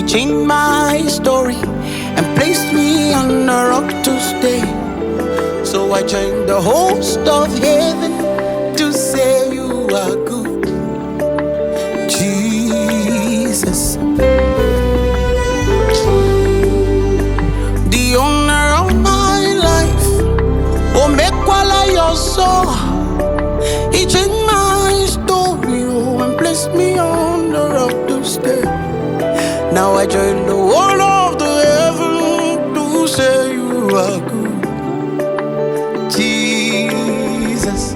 changed my story and placed me on a rock to stay. So I joined the host of heaven to say you are good, Jesus. The owner of my life, oh make while I your soul. He changed my story, oh, and placed me on the rock to stay. Now I join the whole of the heaven to say you are good, Jesus.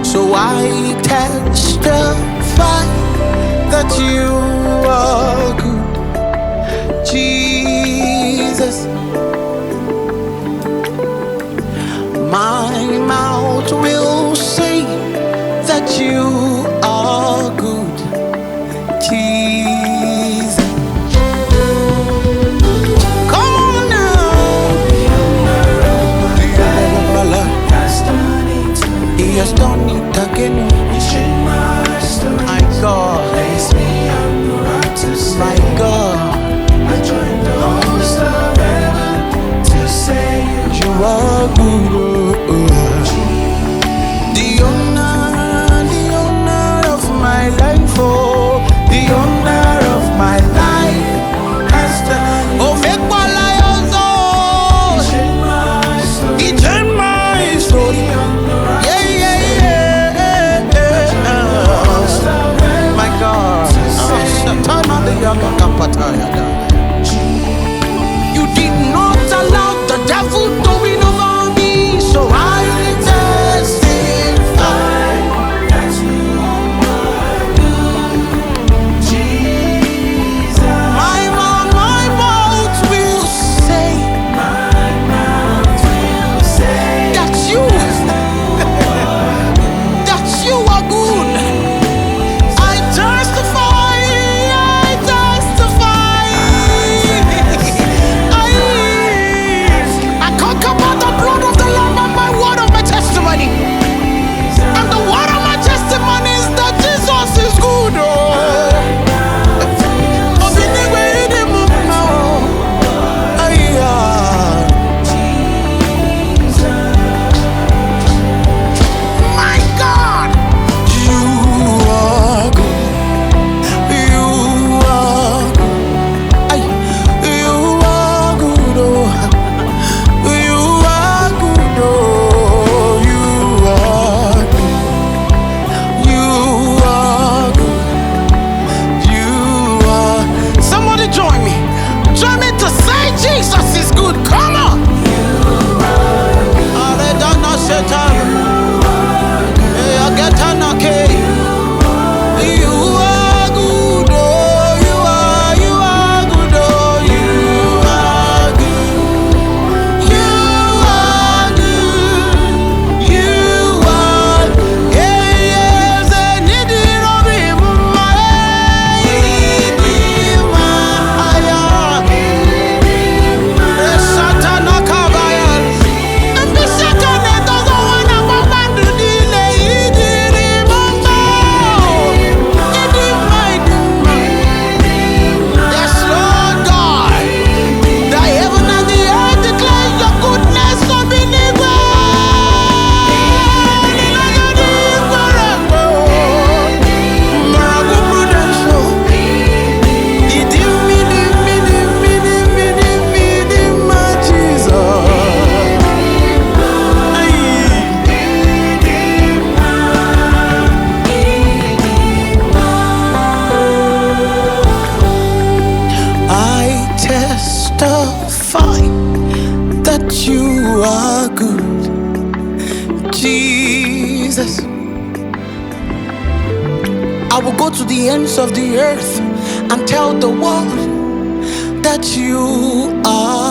So I testify that you are good, Jesus. My mouth will say that you are good, Jesus. Come on now. He has done it again. My God, my God, I joined the host of heaven to say you are good. The owner of my life, oh, the owner of my life has done. Oh, make my life also. He changed my story. Yeah, yeah, yeah. My God. You did not allow the devil to win over me, so I testify that you are good, Jesus. My mouth will say that you that you are good. I testify, I testify. I conquer by the blood of the Lamb and my word of my testimony. And the word of my testimony is that Jesus is good. My God, you are good. You are good. You are good. You are good. You are good. You are good. You are. Somebody join me. Join me to say Jesus is good. Come on. Aredana Satan. Agetana K. You are good. Oh, you are good. Oh, you are good. You are good. You are. Yes, I need it all in my Satana Kabaya. And the Satan doesn't want to man to delay. He did it, yes, Lord God. The heaven and the earth declare your goodness to be I testify that you are good, Jesus. I will go to the ends of the earth and tell the world that you are